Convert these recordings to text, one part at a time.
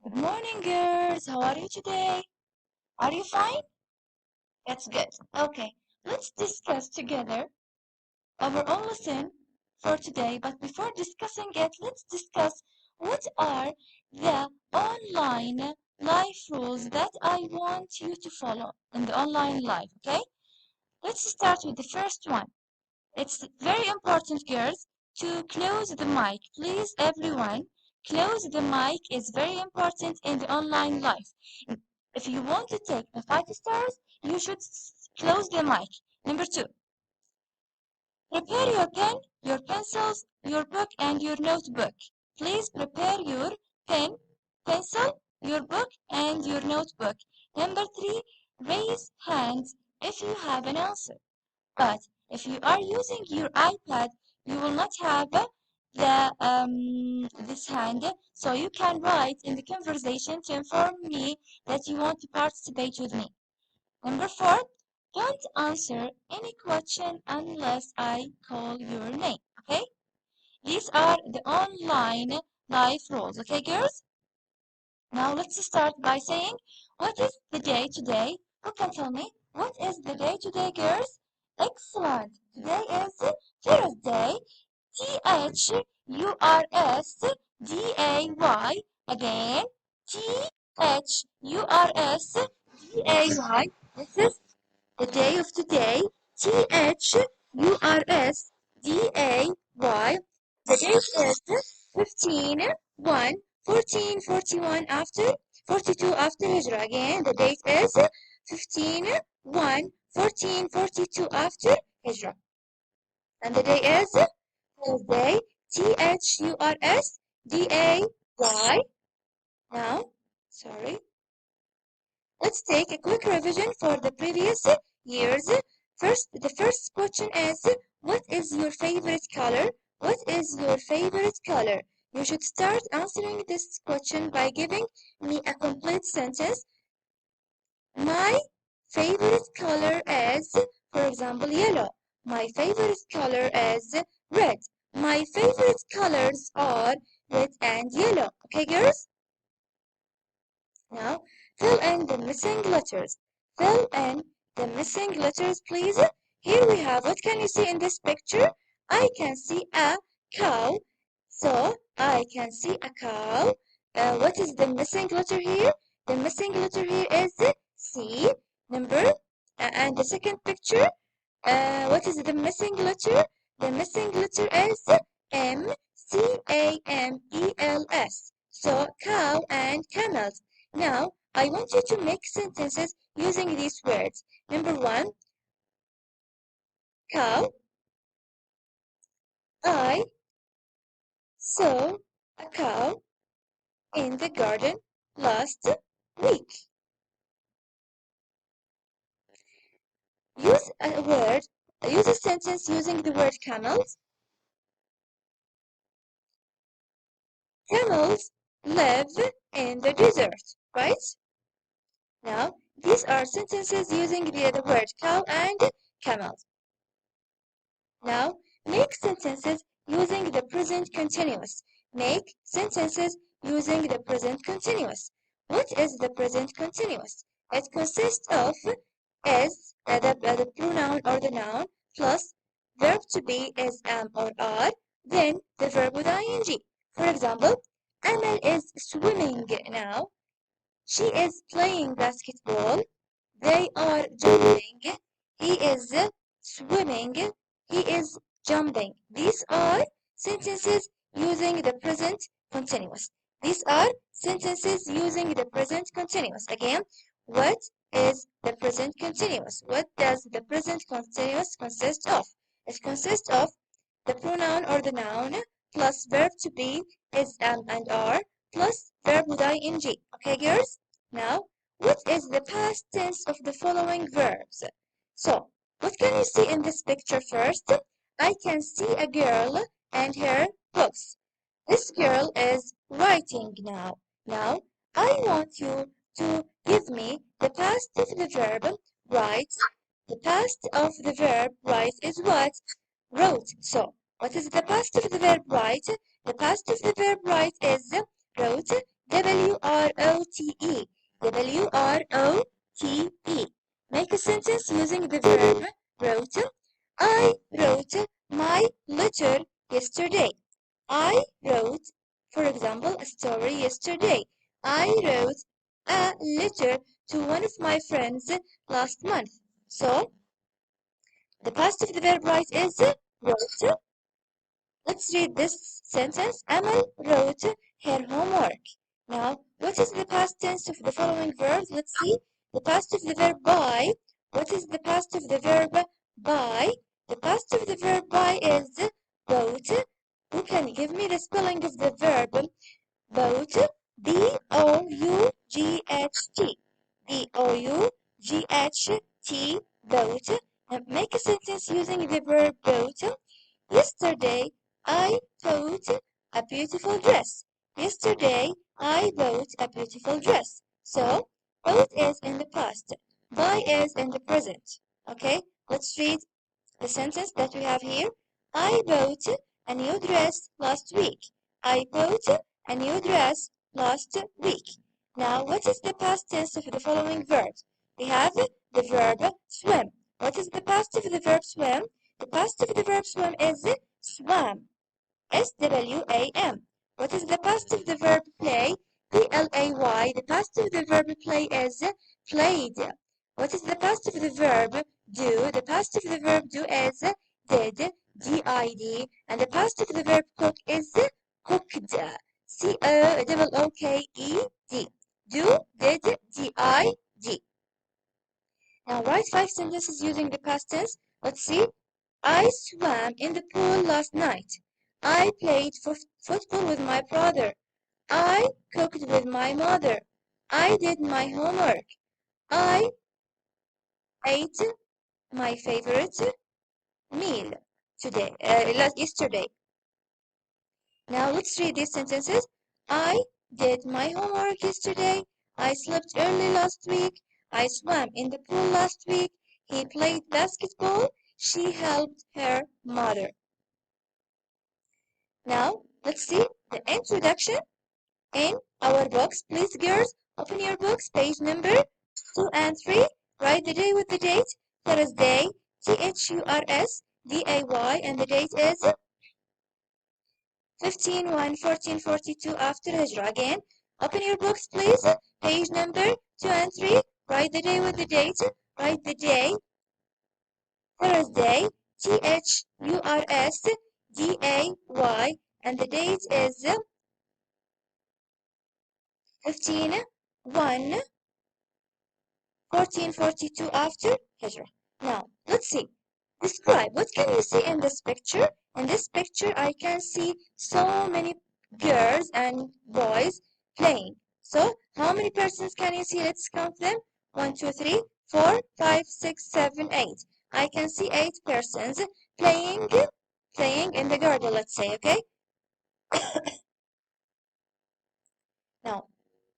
Good morning, girls. How are you today? Are you fine? That's good. Okay, let's discuss together our own lesson for today. But before discussing it, let's discuss what are the online life rules that I want you to follow in the online life, okay? Let's start with the first one. It's very important, girls, to close the mic. Please, everyone, close the mic is very important in the online life. If you want to take the 5 stars, you should close the mic. Number 2, prepare your pen, your pencils, your book, and your notebook. Please prepare your pen, pencil, your book, and your notebook. Number 3, raise hands if you have an answer. But if you are using your iPad, you will not have this hand, so you can write in the conversation to inform me that you want to participate with me. Number 4, don't answer any question unless I call your name, okay? These are the online life rules, okay, girls? Now let's start by saying, what is the day today? Who can tell me? What is the day today, girls? Excellent. Today is Thursday. Thursday. Again. Thursday. This is the day of today. Thursday. The date is 15, 1, 14, 41 after 42 after Hijrah. Again, the date is 15, 1, 14, 42 after Hijrah. And the day is Thursday. Thursday. Now, sorry. Let's take a quick revision for the previous years. The first question is, what is your favorite color? What is your favorite color? You should start answering this question by giving me a complete sentence. My favorite color is, for example, yellow. My favorite color is red. My favorite colors are red and yellow. Okay, girls? Now, fill in the missing letters. Fill in the missing letters, please. Here we have, what can you see in this picture? I can see a cow. So, I can see a cow. What is the missing letter here? The missing letter here is C. And the second picture, what is the missing letter? The missing letter is M, C-A-M-E-L-S. So, cow and camels. Now, I want you to make sentences using these words. Number 1, cow. I saw a cow in the garden last week. Use a sentence using the word camels. Camels live in the desert, right? Now, these are sentences using the word cow and camels. Now, make sentences using the present continuous. Make sentences using the present continuous. What is the present continuous? It consists of is, the pronoun or the noun, plus verb to be is am or are, then the verb with ing. For example, Amal is swimming now. She is playing basketball. They are jumping. He is swimming. He is jumping. These are sentences using the present continuous. These are sentences using the present continuous. Again, what is the present continuous? What does the present continuous consist of? It consists of the pronoun or the noun plus verb to be is am and are plus verb with ing. Okay, girls? Now, what is the past tense of the following verbs? So, what can you see in this picture first? I can see a girl and her books. This girl is writing now. Now, I want you to give me the past of the verb write. The past of the verb write is what? Wrote. So, what is the past of the verb write? The past of the verb write is wrote. W-R-O-T-E. W-R-O-T-E. Make a sentence using the verb wrote. I wrote my letter yesterday. I wrote, for example, a story yesterday. I wrote a letter to one of my friends last month. So, the past of the verb write is wrote. Let's read this sentence. Amal wrote her homework. Now, what is the past tense of the following verbs? Let's see. The past of the verb buy. What is the past of the verb buy? The past of the verb buy is bought. Who can give me the spelling of the verb bought? B-O-U-G-H-T. B-O-U-G-H-T. Bought. Now, make a sentence using the verb bought. Yesterday, I bought a beautiful dress. Yesterday, I bought a beautiful dress. So, bought is in the past. Buy is in the present. Okay, let's read the sentence that we have here. I bought a new dress last week. I bought a new dress last week. Now, what is the past tense of the following verbs? We have the verb swim. What is the past of the verb swim? The past of the verb swim is swam. S-W-A-M. What is the past of the verb play? P-L-A-Y. The past of the verb play is played. What is the past of the verb do? The past of the verb do is did. D-I-D. And the past of the verb cook is cooked. C-O-O-K-E-D. Do, did, D-I-D. Now write 5 sentences using the past tense. Let's see. I swam in the pool last night. I played football with my brother. I cooked with my mother. I did my homework. I ate my favorite meal yesterday. Now let's read these sentences. I did my homework yesterday. I slept early last week. I swam in the pool last week. He played basketball. She helped her mother. Now, let's see the introduction in our books. Please, girls, open your books, page number 2 and 3. Write the day with the date. Thursday, Thursday, and the date is 15/1/1442 after Hijrah. Again, open your books, please. Page number 2 and 3. Write the day with the date. Write the day. Thursday, Thursday, and the date is 15/1/1442 after Hijrah. Now, let's see. Describe. What can you see in this picture? In this picture, I can see so many girls and boys playing. So, how many persons can you see? Let's count them. 1, 2, 3, 4, 5, 6, 7, 8. I can see 8 persons playing in the garden, let's say, okay? Now,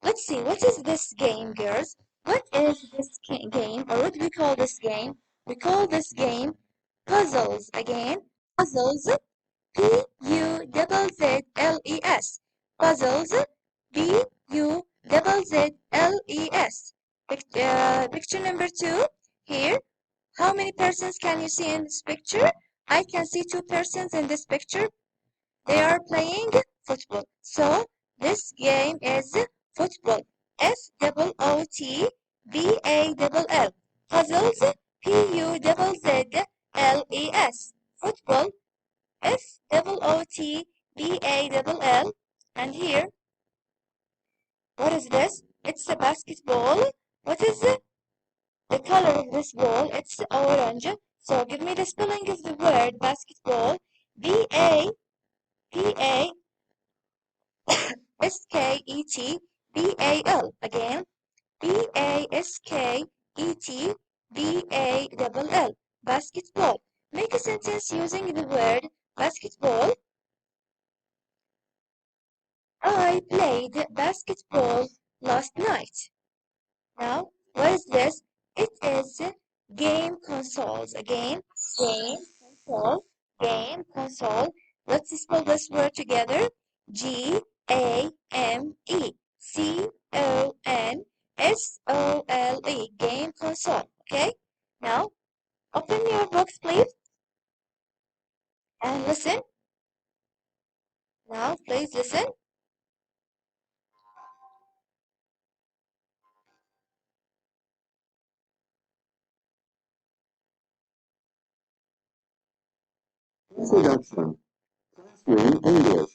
let's see, what is this game, girls? What is this game, or what do we call this game? We call this game puzzles. Again, puzzles, Puzzles, puzzles, Puzzles. Picture number 2, here. How many persons can you see in this picture? I can see 2 persons in this picture. They are playing football. So, this game is football. Football. Puzzles. Puzzles. Football. Football. And here, what is this? It's a basketball. What is it? The color of this ball? It's orange. So give me the spelling of the word basketball. Basketball. Again, Basketball. Basketball. Make a sentence using the word basketball. I played basketball last night. Now, what is this? It is game consoles. Again, game console. Let's spell this word together. Game. Console, game console. Okay? Now, open your books, please, and listen. Now, please listen. Introduction. Classroom English.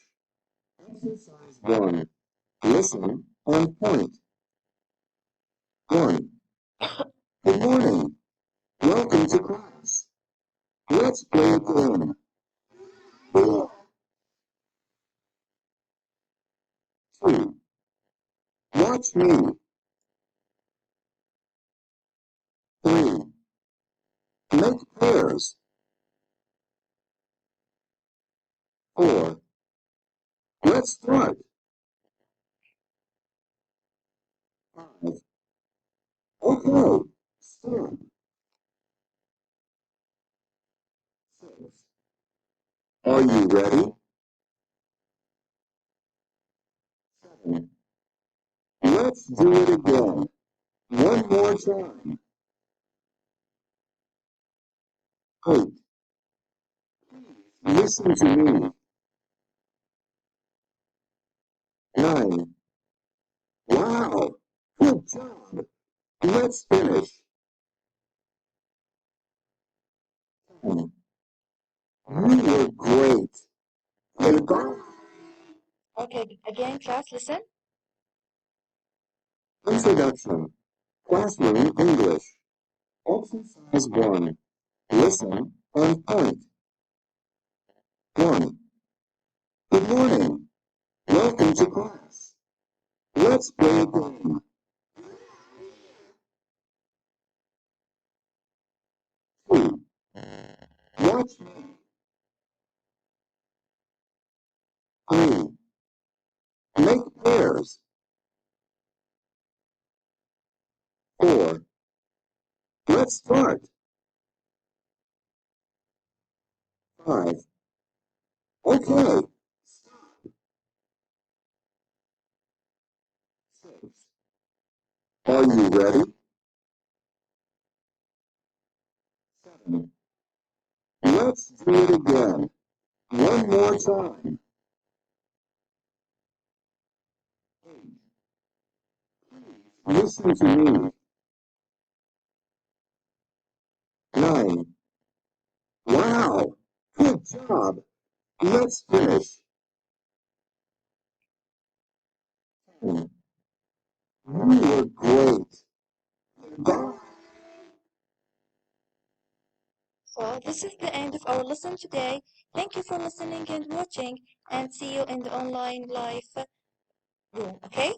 Exercise 1. Listen and point. 1. Good morning. Welcome to class. Let's play a game. 2. Watch me. 3. Make pairs. 4. Let's start. 5. Okay. Start. 6. Are you ready? 7. Let's do it again. One more time. 8. Listen to me. 9. Wow. Good job. Let's finish. 10. You were great. Goodbye. Okay, again, class, listen. Introduction. Classroom English. Exercise 1. Listen and point. 1. Good morning. Welcome to class. Let's play a game. 2. Watch me. 3. Make pairs. 4. Let's start. 5. Okay. 6. Are you ready? 7. Let's do it again. One more time. 8. Listen to me. 9. Wow. Good job. Let's finish. 10. You were great. Bye. So, this is the end of our lesson today. Thank you for listening and watching, and see you in the online live room. Okay?